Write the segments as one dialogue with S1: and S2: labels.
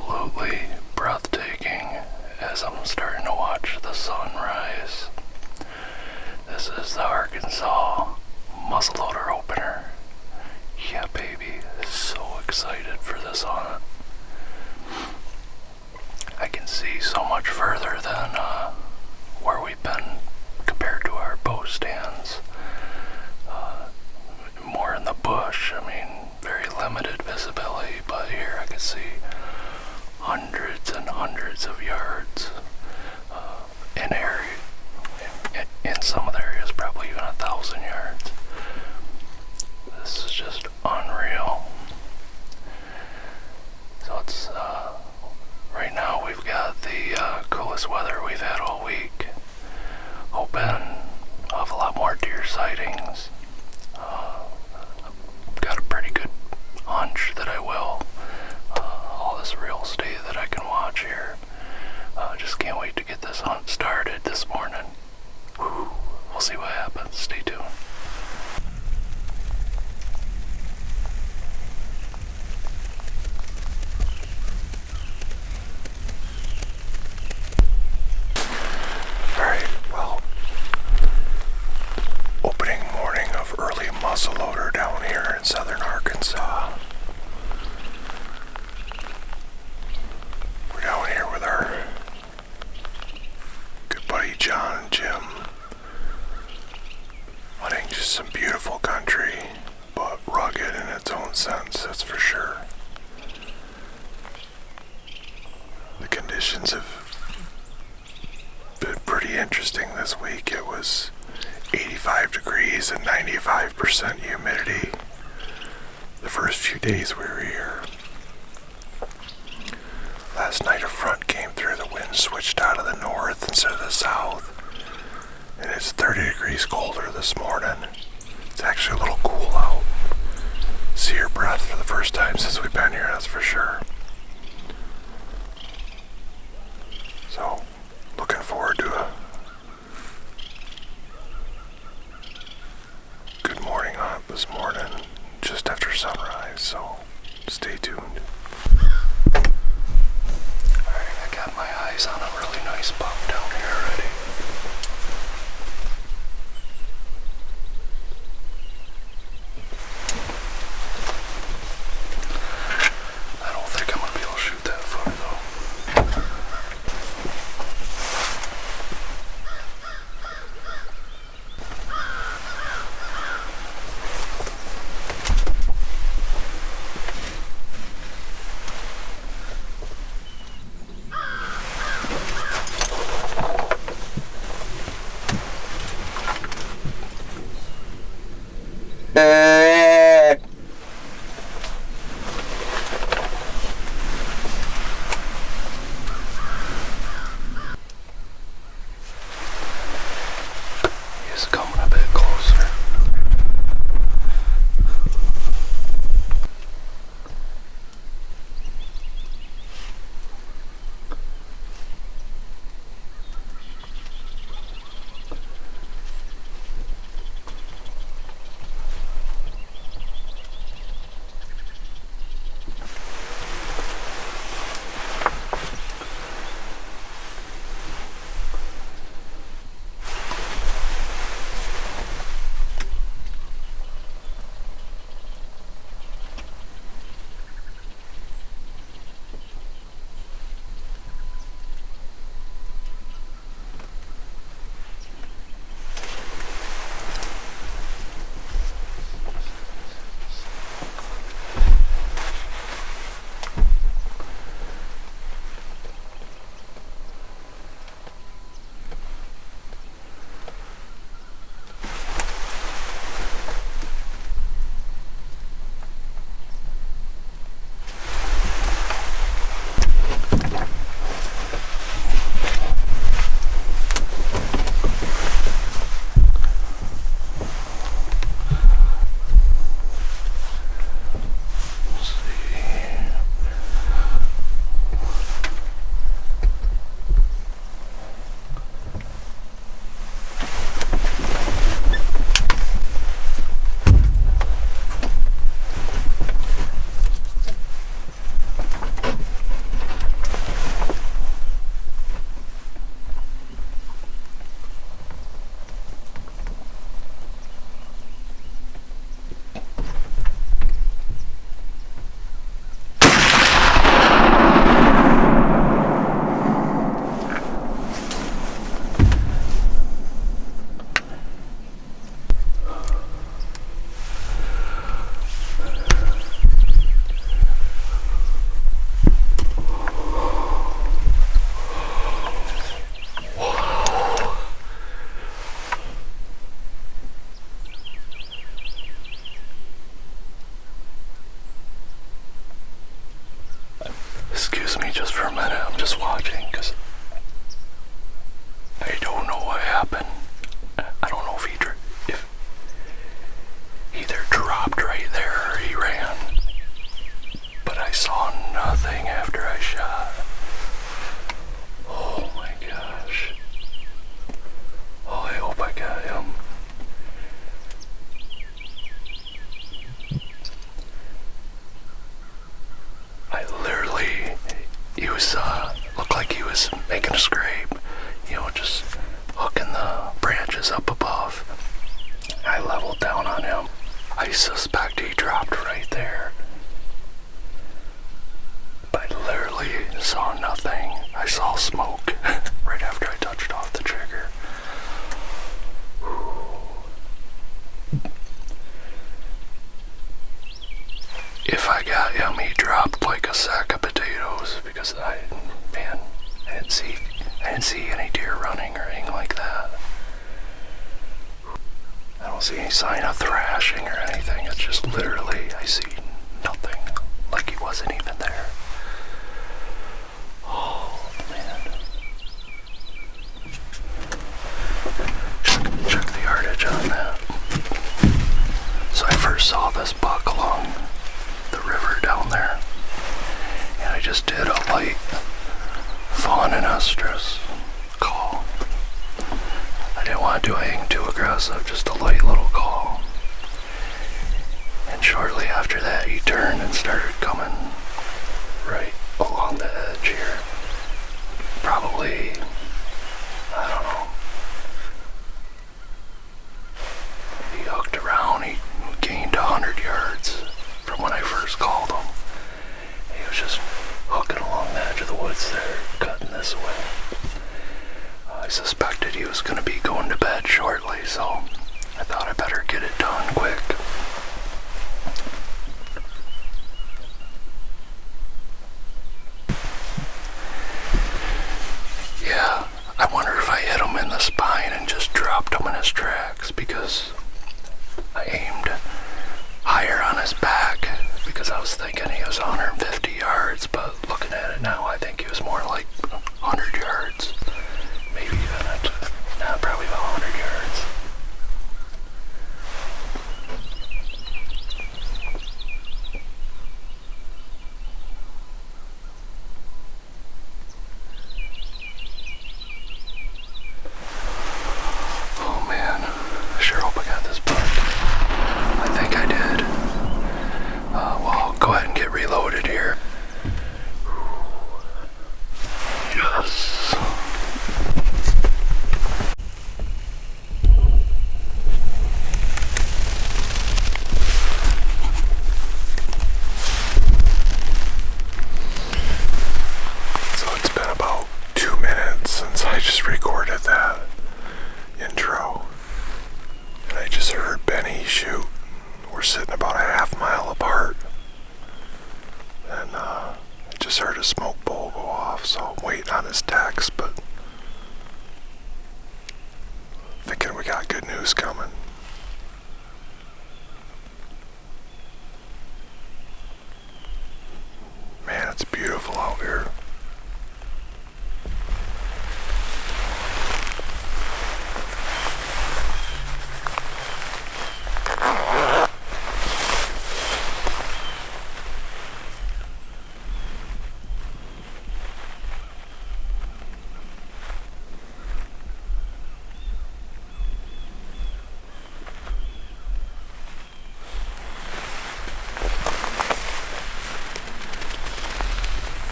S1: absolutely breathtaking as I'm starting to watch the sunrise. This is the Arkansas muzzleloader opener. Yeah, baby, so excited for this hunt. I can see so much further than where we've been compared to our bow stands. More in the bush, I mean, very limited visibility, but here I can see hundreds and hundreds of yards in area. In some of the areas, probably even 1,000 yards. This is just unreal. So it's right now we've got the coolest weather we've had all week. Hoping of a lot more deer sightings. Got a pretty good hunch that I will. All this real estate that I can watch here. Just can't wait to get this hunt started this morning. Whew. We'll see what happens. Stay tuned. Alright, well, opening morning of early muzzleloader down here in southern Arkansas. We're down here with our good buddy John and Jim, hunting just some beautiful country, but rugged in its own sense, that's for sure. The conditions have been pretty interesting this week. It was 85 degrees and 95% humidity the first few days we were here. Last night a front came through, the wind switched out of the north instead of the south, and it's 30 degrees colder this morning. It's actually a little cool out. See your breath for the first time since we've been here, that's for sure. So, looking forward to a good morning hunt this morning, just after sunrise, so stay tuned. Alright, I got my eyes on a really nice buck down here already. I don't think I'm I'm just watching because I don't know what happened. I don't know if if he either dropped right there or he ran. But I saw nothing after I shot. Oh my gosh. Oh, I hope I got him. I literally, he was, looked like he was making a scrape, you know, just hooking the branches up above. I leveled down on him. I suspect he dropped right there. But I literally saw nothing. I saw smoke right after I touched off the trigger. If I got him, he dropped like a sack of potatoes because I didn't see any deer running or anything like that. I don't see any sign of thrashing or anything. It's just literally, I see nothing, like he wasn't even there. Oh man. Check the yardage on that. So I first saw this buck along the river down there, and I just did a light fawn and estrus call. I didn't want to do anything too aggressive, just a light little call. And shortly after that he turned and started coming right along the edge here. Probably, I don't know, he hooked around, he gained 100 yards from when I first called him. He was just hooking along the edge of the woods there, cutting this way. I suspected he was going to be going to bed shortly, so I thought I better get it done quick. Yeah, I wonder if I hit him in the spine and just dropped him in his tracks, because I aimed higher on his back because I was thinking he was 150 yards, but looking at it now, I think he was more like 100 yards. Maybe even probably about 100 yards. Oh man, I sure hope I got this buck. I think I did. Well, I'll go ahead and get reloaded here. Yes.
S2: So it's been about 2 minutes since I just recorded that intro. And I just heard Benny shoot. We're sitting about a half-mile apart. And I just heard a smoke bowl go off, so I'm waiting on his text, but thinking we got good news coming. Man, it's beautiful out here.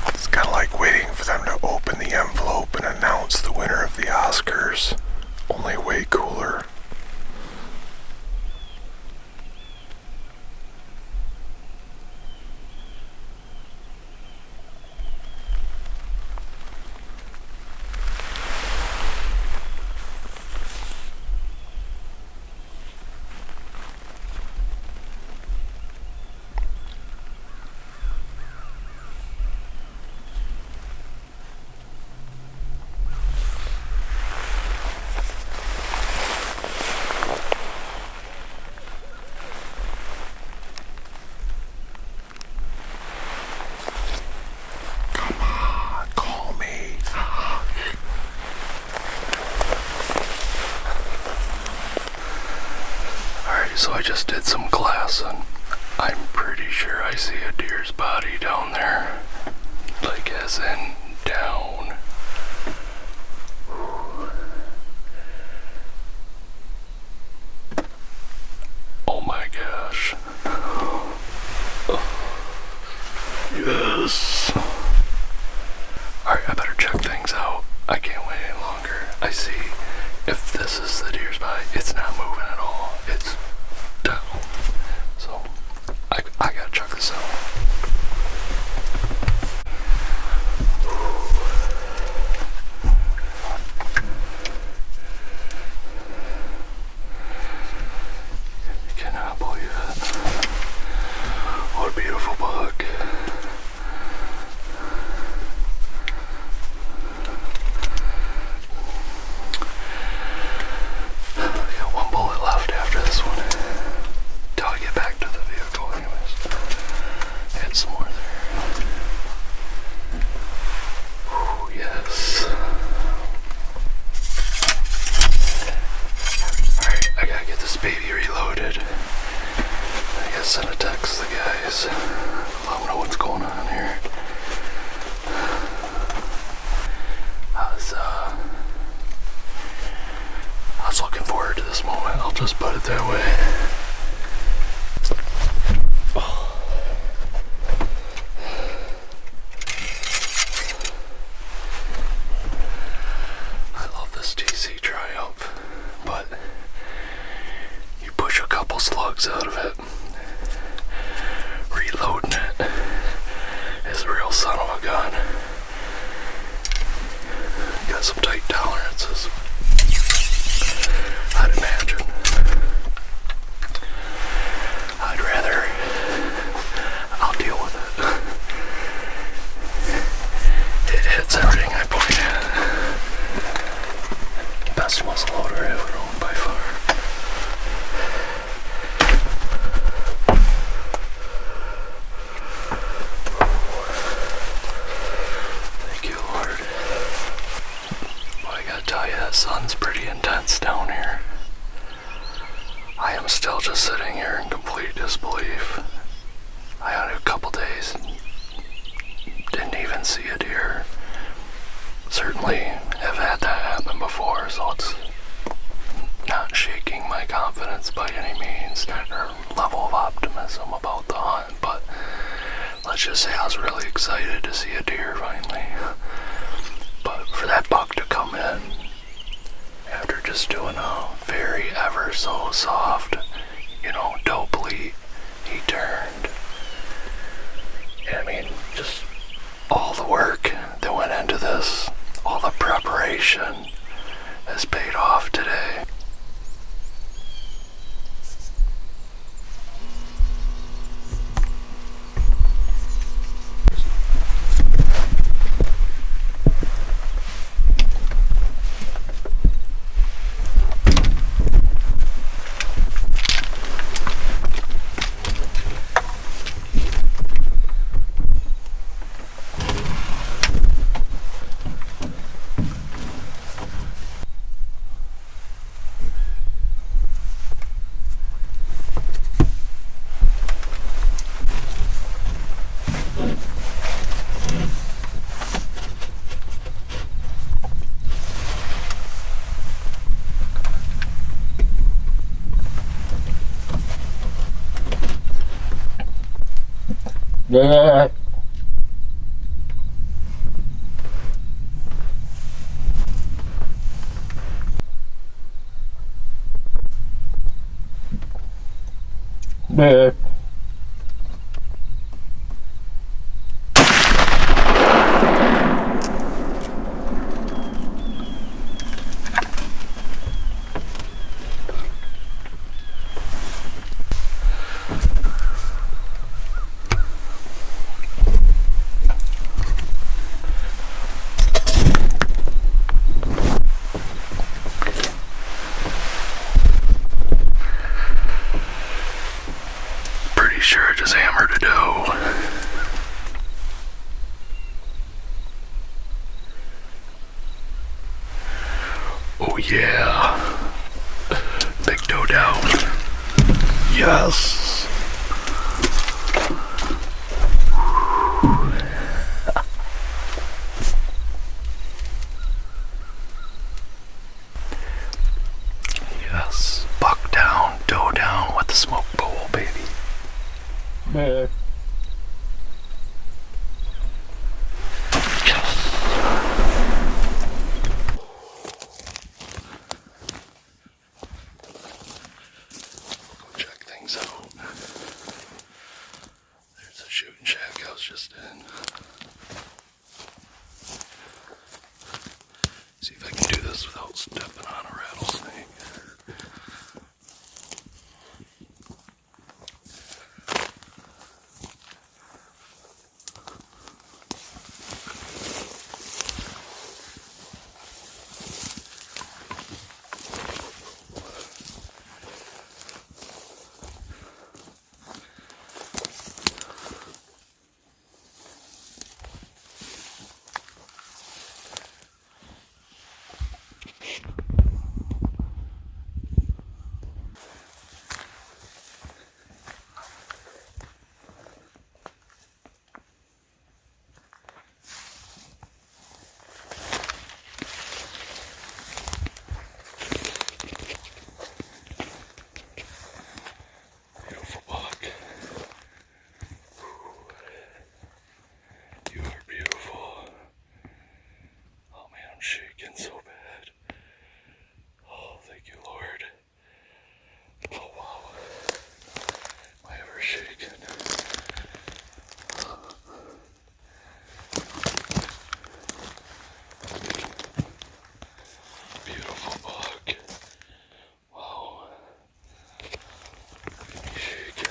S2: It's kind of like waiting for them to open the envelope and announce the winner of the Oscars, only way cooler.
S1: so I just did some glassing. I'm pretty sure I see a deer's body down there. Like as in down. Oh my gosh. Yes. Alright, I better check things out. I can't wait any longer. I see if this is the deer's body, it's not moving at all. It's down. So I gotta check this out. Cannot believe it. What a beautiful buck. Got one bullet left after this one. Till I get back to the vehicle anyways. Add some more there. Ooh, yes. Alright, I gotta get this baby reloaded. I gotta send a text to the guys. Let them know what's going on here. I was looking forward to this moment, I'll just put it that way. I love this TC Triumph, but you push a couple slugs out of it. Reloading it is a real son of a gun. Got some tight tolerances, I'd imagine. I'll deal with it. It hits everything I point at. Best muzzle loader I ever owned by far. Thank you, Lord. But I gotta tell you, that sun's pretty intense down here. I am still just sitting here in complete disbelief. I had a couple days and didn't even see a deer. Certainly have had that happen before, so it's not shaking my confidence by any means or level of optimism about the hunt, but let's just say I was really excited to see a deer finally. But for that buck to come in after just doing a very ever so soft, dope lead, he turned. I mean, just all the work that went into this, all the preparation has paid off today.
S3: Yeah. Yeah.
S1: Pretty sure I just hammered a doe. Oh yeah. Big doe down. Yes. Yes. Buck down, doe down with the smoke pole, baby.
S3: Yeah.
S1: Check things out. There's a shooting shack I was just in. See if I can do this without stepping on a rattlesnake. Beautiful buck. You are beautiful. Oh man, I'm shaking so bad. Oh, thank you, Lord. Oh wow. Am I ever shaken? Beautiful buck. Wow. Shake.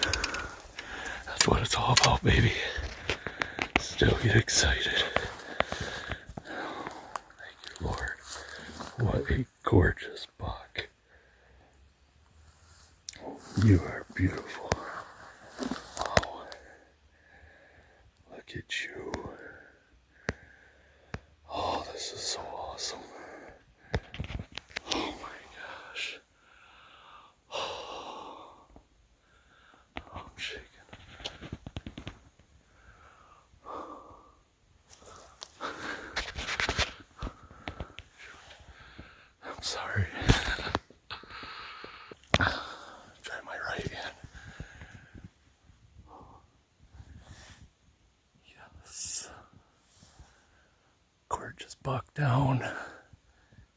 S1: That's what it's all about, baby. Still get excited. Thank you, Lord. What a gorgeous buck. You are beautiful. Wow. Look at you. Oh, this is so awesome. Oh my gosh. Oh, I'm shaking. I'm sorry. Try my right hand. Yes. Gorgeous buck down.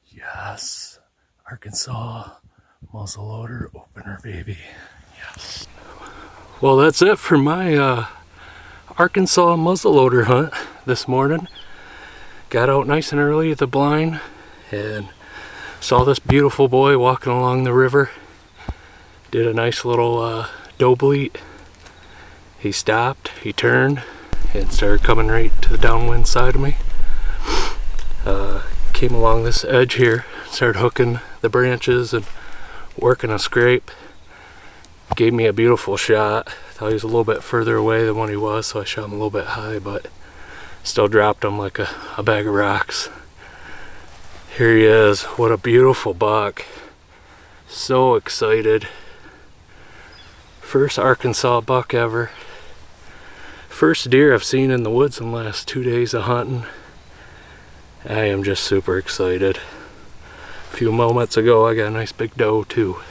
S1: Yes. Arkansas muzzleloader opener, baby. Yes. Well, that's it for my Arkansas muzzleloader hunt this morning. Got out nice and early at the blind and saw this beautiful boy walking along the river. Did a nice little doe bleat. He stopped, he turned, and started coming right to the downwind side of me. Came along this edge here, started hooking the branches and working a scrape. Gave me a beautiful shot. Thought he was a little bit further away than what he was, so I shot him a little bit high, but still dropped him like a bag of rocks. Here he is. What a beautiful buck. So excited. First Arkansas buck ever. First deer I've seen in the woods in the last 2 days of hunting. I am just super excited. A few moments ago I got a nice big doe too.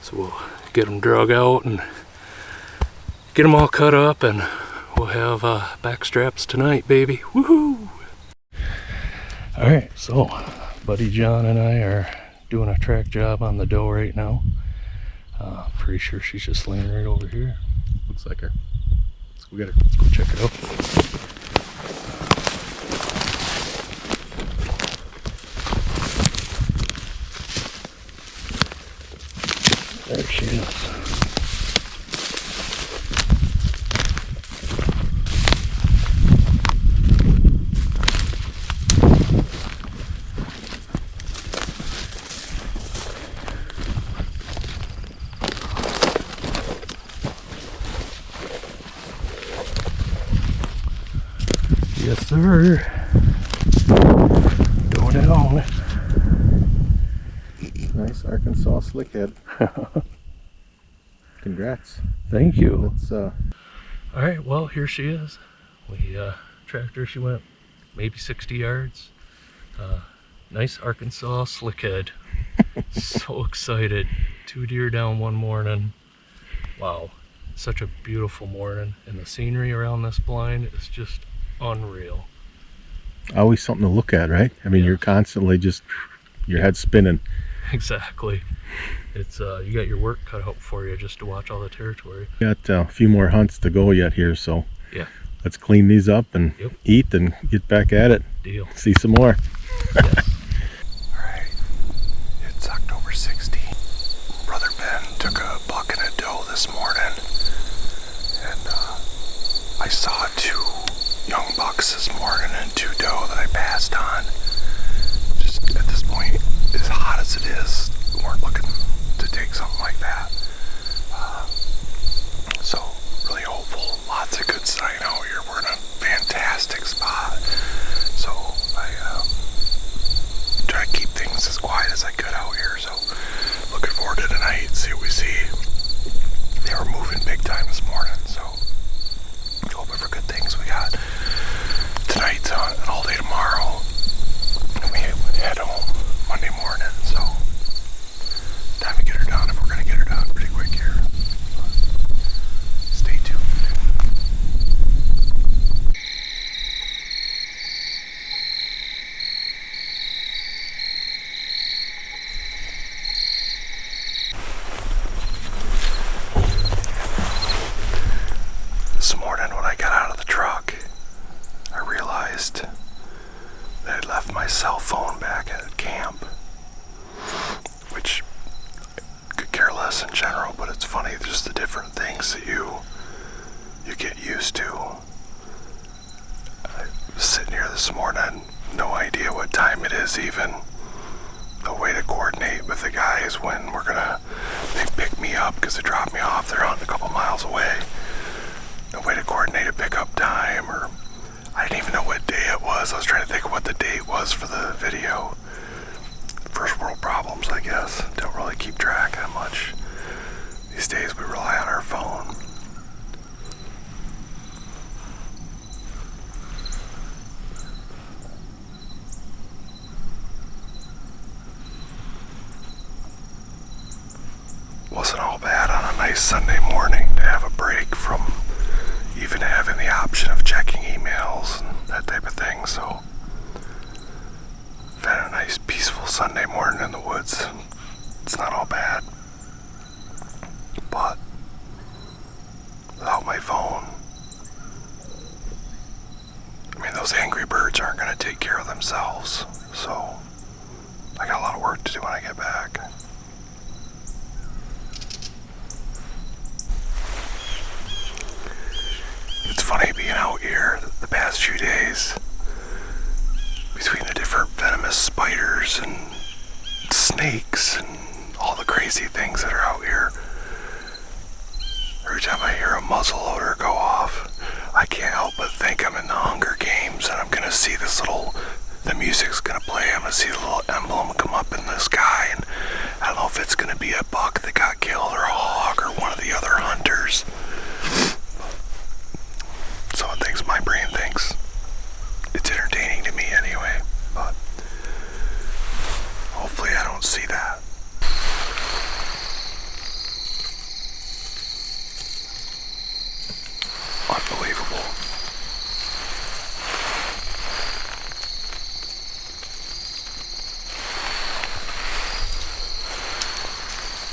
S1: So we'll get them drug out and get them all cut up, and we'll have back straps tonight, baby. Woohoo! Alright, so Buddy John and I are doing a track job on the doe right now. Pretty sure she's just laying right over here. Looks like her. Let's go get her. Let's go check it out. There she is. Yes, sir. Go down.
S2: Nice Arkansas slickhead.
S4: Congrats.
S1: Thank you.
S4: Let's,
S1: All right, well, here she is. We tracked her. She went maybe 60 yards. Nice Arkansas slickhead. So excited. 2 deer down one morning. Wow, such a beautiful morning, and the scenery around this blind is just unreal.
S4: always something to look at, right? I mean,
S1: Yeah.
S4: you're constantly just, your head's spinning.
S1: Exactly. It's you got your work cut out for you just to watch all the territory.
S4: Got a few more hunts to go yet here, so
S1: Yeah.
S4: let's clean these up and
S1: Yep.
S4: eat and get back at it.
S1: Deal.
S4: See some more.
S1: Yes.
S2: Alright, it's October 16th. Brother Ben took a buck and a doe this morning, and I saw 2 young bucks this morning and 2 doe that I passed on. Just at this point, as hot as it is, we weren't looking to take something like that. So, really hopeful. Lots of good sign out here. We're in a fantastic spot. So, I try to keep things as quiet as I could out here. So, looking forward to tonight, see what we see. They were moving big time this morning, so hoping for good things. We got tonight and all day tomorrow. And we head home Monday morning, so time to get her done if we're going to get her done pretty quick here. Stay tuned. This morning when I got out of the truck, I realized that I'd left my cell phone back at camp, which could care less in general, but it's funny just the different things that you get used to. I was sitting here this morning, no idea what time it is even. No way to coordinate with the guys when they pick me up because they drop me off. They're out a couple miles away. No way to coordinate a pickup time, or I didn't even know what day it was. I was trying to think of what the date was for the video. First world problems, I guess. Don't really keep track that much. These days we rely on our phone. Wasn't all bad on a nice Sunday morning to have a break from even having the option of checking emails and that type of thing, so I've had a nice peaceful Sunday morning in the woods. It's not all bad, but without my phone, I mean, those angry birds aren't going to take care of themselves, so I got a lot of work to do when I get back. It's funny being out here the past few days, between the different venomous spiders and snakes and all the crazy things that are out here. Every time I hear a muzzleloader go off, I can't help but think I'm in the Hunger Games, and I'm gonna see the music's gonna play, I'm gonna see the little emblem come up in the sky, and I don't know if it's gonna be a buck that got killed or a hog or one of the other hunters. Some of the things my brain thinks. It's entertaining to me anyway, but hopefully I don't see that. Unbelievable.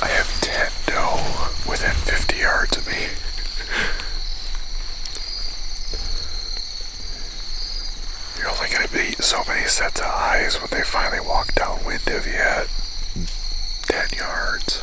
S2: I have 10 doe within 50 yards of me. You're only going to be so many sets of eyes when they finally walk downwind of you at 10 yards.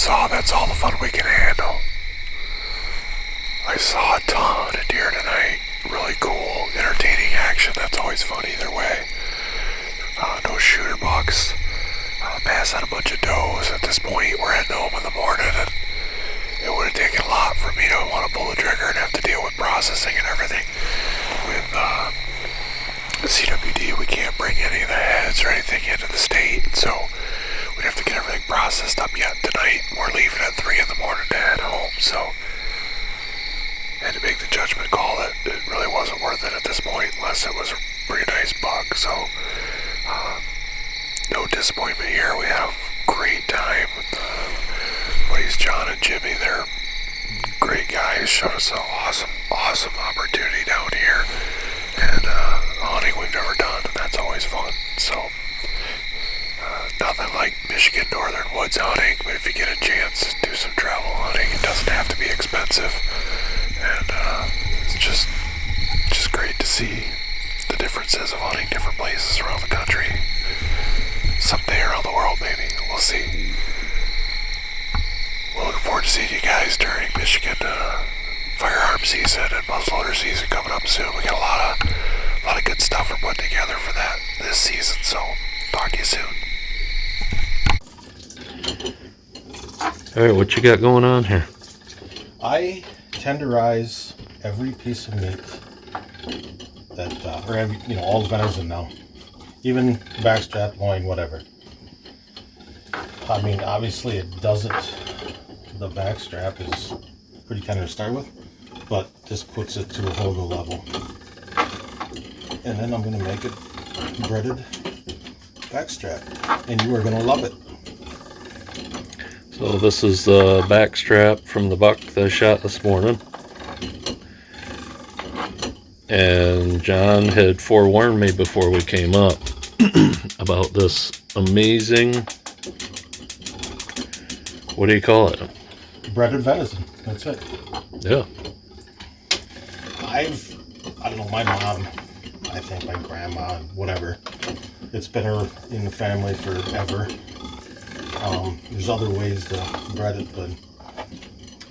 S2: saw, that's all the fun we can handle. I saw a ton of deer tonight. Really cool, entertaining action. That's always fun either way. No shooter bucks. Pass out a bunch of does. At this point, we're heading home in the morning, and it would have taken a lot for me to want to pull the trigger and have to deal with processing and everything. With the CWD, we can't bring any of the heads or anything into the state, so we'd have to get everything processed up yet tonight. We're leaving at 3 in the morning to head home, so I had to make the judgment call that it really wasn't worth it at this point, unless it was a pretty nice buck. So no disappointment here. We had a great time with buddies John and Jimmy. They're great guys. Showed us an awesome opportunity down here, and hunting we've never done, and that's always fun. So nothing like Michigan Northern Woods hunting, but if you get a chance, do some travel hunting. It doesn't have to be expensive, and it's just great to see the differences of hunting different places around the country. Someday around the world, maybe. We'll see. We're looking forward to seeing you guys during Michigan firearm season and muzzleloader season coming up soon. We got a lot of good stuff we're putting together for that this season, so talk to you soon.
S5: Alright, what you got going on here?
S3: I tenderize every piece of meat that, or every, all the venison now. Even backstrap, loin, whatever. I mean, obviously it doesn't, the backstrap is pretty tender to start with, but this puts it to a whole new level. And then I'm going to make it breaded backstrap, and you are going to love it.
S5: So this is the backstrap from the buck that I shot this morning. And John had forewarned me before we came up about this amazing, what do you call it?
S3: Breaded venison, that's it.
S5: Yeah.
S3: I don't know, my mom, I think my grandma, whatever, it's been in the family forever. There's other ways to bread it, but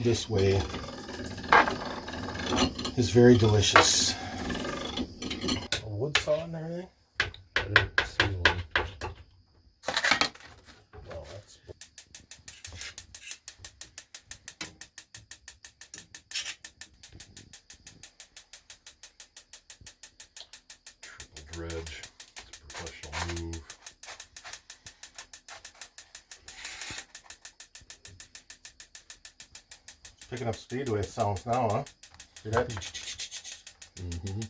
S3: this way is very delicious. A wood saw and everything?
S5: I didn't see one.
S3: Well, that's...
S2: Triple dredge. It's a professional move.
S3: Picking up speed the way it sounds now, huh? See that?
S5: Mm-hmm.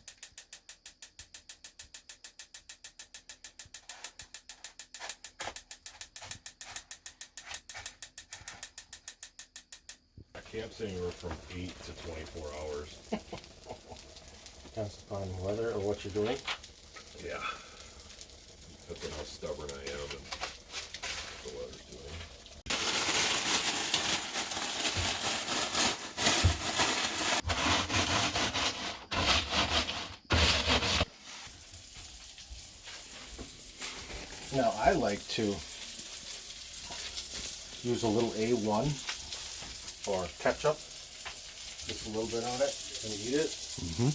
S2: Camps anywhere from 8 to 24 hours.
S3: Depends upon weather or what you're doing.
S2: Yeah. Depends on how stubborn I am and what the weather's doing.
S3: Now I like to use a little A1 or ketchup, just a little bit on it, and eat it.
S5: Mm-hmm.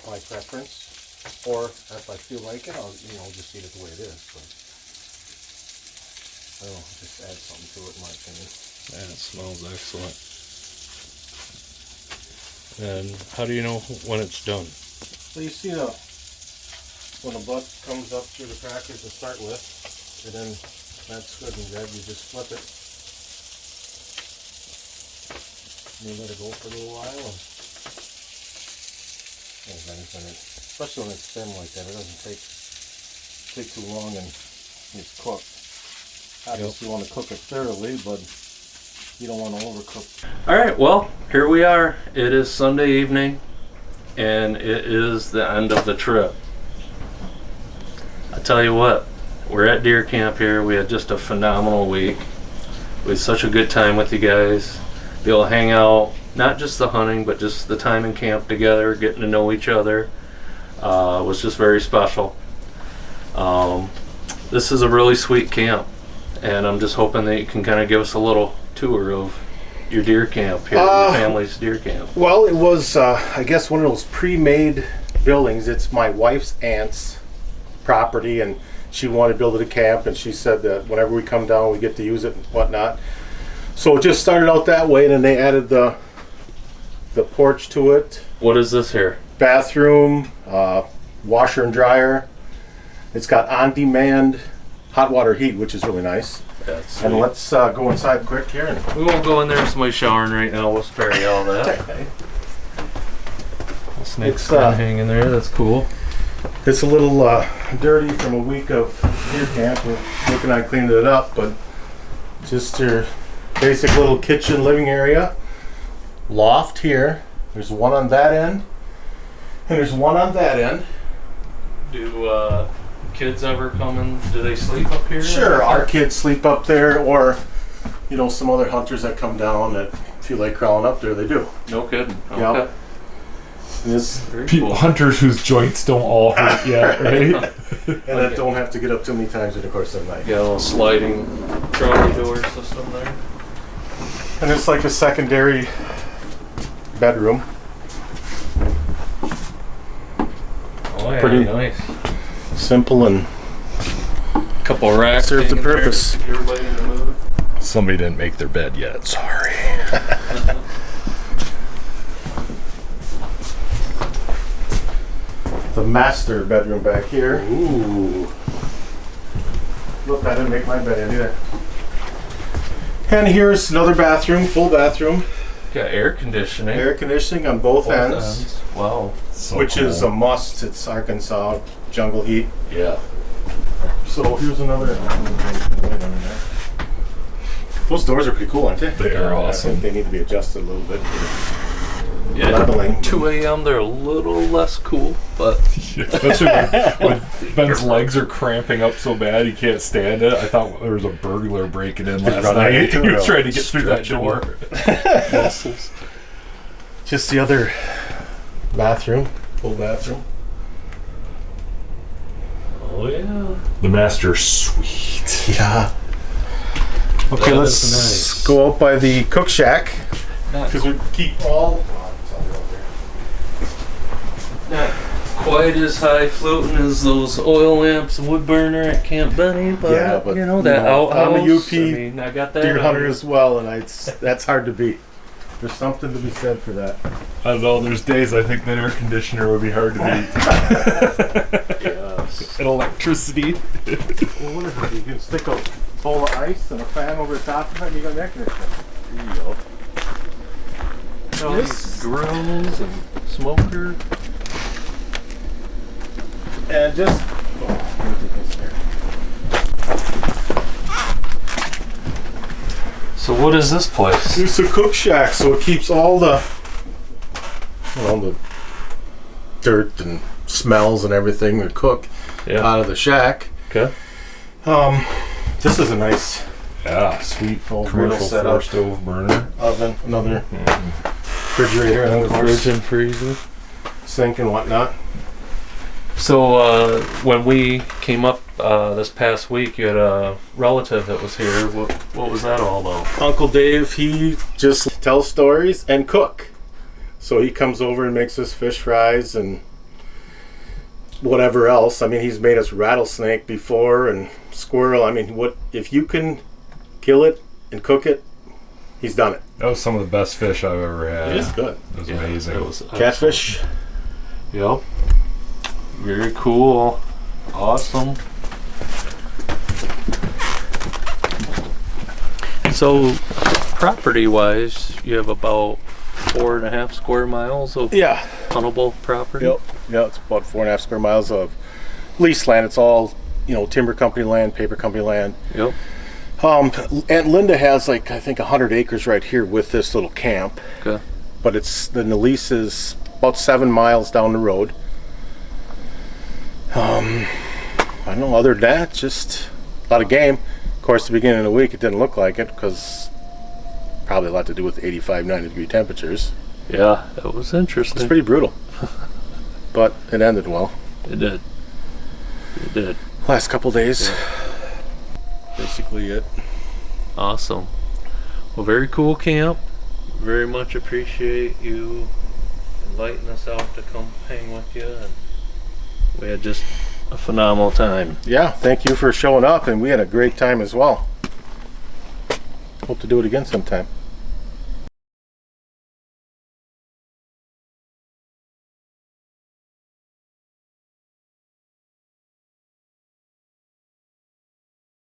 S3: My preference. Or if I feel like it, I'll just eat it the way it is. But I don't know, just add something to it, in my opinion.
S5: Yeah, it smells excellent. And how do you know when it's done?
S3: So you see when the butt comes up through the crackers to start with, and then that's good and red, you just flip it. And you let it go for a little while, and venison, especially when it's thin like that, it doesn't take too long and it's cooked. Obviously you want to cook it thoroughly, but you don't want to overcook.
S5: Alright, well, here we are. It is Sunday evening, and it is the end of the trip. I tell you what, we're at deer camp here. We had just a phenomenal week. We had such a good time with you guys. Be able to hang out, not just the hunting, but just the time in camp together, getting to know each other. Was just very special. This is a really sweet camp, and I'm just hoping that you can kind of give us a little tour of your deer camp here, your family's deer camp?
S3: Well, it was, I guess, one of those pre-made buildings. It's my wife's aunt's property, and she wanted to build it a camp, and she said that whenever we come down, we get to use it and whatnot. So it just started out that way, and then they added the porch to it.
S5: What is this here?
S3: Bathroom, washer and dryer. It's got on-demand hot water heat, which is really nice.
S5: That's
S3: And let's go inside quick here. And
S5: we won't go in there. Somebody's showering right now. We'll spare you all that. Snake's hanging there. That's cool.
S3: It's a little dirty from a week of deer camp. We're working on cleaning it up, but just your basic little kitchen living area. Loft here. There's one on that end, and there's one on that end.
S5: Do kids ever come and do they sleep up here?
S3: Sure, our kids sleep up there, or some other hunters that come down that feel like crawling up there, they do.
S5: No kidding. Okay.
S3: Yep. And this,
S5: Very cool.
S2: Hunters whose joints don't all hurt yet, right?
S3: and that don't have to get up too many times in the course of the night.
S5: Got a little sliding trolley door system there.
S3: And it's like a secondary bedroom.
S5: Oh yeah,
S3: Pretty
S5: nice.
S3: Simple and
S5: Couple racks.
S3: serves the
S5: hanging there.
S3: purpose.
S5: Get everybody in the mood.
S2: Somebody didn't make their bed yet. Sorry.
S3: The master bedroom back here.
S5: Ooh.
S3: Look, I didn't make my bed in either. And here's another bathroom, full bathroom.
S5: Got air conditioning.
S3: Air conditioning on both ends,
S5: Wow.
S2: So
S3: which
S2: cool.
S3: is a must. It's Arkansas jungle heat.
S5: Yeah.
S3: So here's another. Those doors are pretty cool, aren't they?
S2: They are
S3: I
S2: awesome.
S3: think they need to be adjusted a little bit.
S5: Yeah.
S3: Leveling.
S5: 2 a.m. They're a little less cool, but
S2: Especially when Ben's legs are cramping up so bad he can't stand it. I thought there was a burglar breaking in last
S3: run
S2: night.
S3: into
S2: He
S3: it.
S2: was trying to get through that door.
S5: muscles.
S3: Just the other bathroom, full bathroom.
S5: Oh yeah.
S2: The master suite.
S3: Yeah. Okay,
S5: That
S3: let's
S5: is nice.
S3: go out by the cook shack
S5: Not,
S3: because we keep all.
S5: not quite as high floating as those oil lamps and wood burner at Camp Benny, but,
S3: Yeah, but,
S5: that
S3: you know,
S5: outhouse.
S3: I'm a UP
S5: I mean, I got that.
S3: Deer
S5: on
S3: hunter
S5: me.
S3: as well, and that's hard to beat. There's something to be said for that.
S2: I don't know, there's days I think that air conditioner would be hard to beat.
S5: Yes.
S2: And electricity.
S3: Well, what is it? You can stick a bowl of ice and a fan over the top of it, and you got an air conditioner. There you go.
S5: All these grills and smoker.
S3: And just.
S5: So what is this place?
S3: It's a cook shack, so it keeps all the dirt and smells and everything we cook
S5: Yeah.
S3: out of the shack.
S5: Okay.
S3: This is a nice
S2: Yeah, sweet
S3: old griddle
S2: commercial
S3: setup.
S2: stove burner.
S3: Oven, another refrigerator, and of
S5: Fridge
S3: course
S5: and freezer.
S3: sink and whatnot.
S5: So when we came up this past week, you had a relative that was here. What was that all about?
S3: Uncle Dave, he just tells stories and cook. So he comes over and makes us fish fries and whatever else. I mean, he's made us rattlesnake before and squirrel. I mean, what if you can kill it and cook it, he's done it.
S2: That was some of the best fish I've ever had.
S3: It is good.
S2: It was amazing.
S5: It was
S3: Catfish.
S5: Yep. Very cool. Awesome. So, property-wise, you have about 4.5 square miles of
S3: Yeah.
S5: huntable property.
S3: Yep. Yeah, it's about 4.5 square miles of lease land. It's all, timber company land, paper company land.
S5: Yep.
S3: Aunt Linda has I think 100 acres right here with this little camp.
S5: Okay.
S3: But the lease is about 7 miles down the road. I don't know, other than that, just a lot of game. Of course, the beginning of the week, it didn't look like it because probably a lot to do with 85, 90 degree temperatures.
S5: Yeah, it was interesting.
S3: It's pretty brutal. But it ended well.
S5: It did. It did.
S3: Last couple days. Basically it.
S5: Awesome. Well, very cool camp. Very much appreciate you inviting us out to come hang with you, and we had just a phenomenal time.
S3: Yeah, thank you for showing up, and we had a great time as well. Hope to do it again sometime.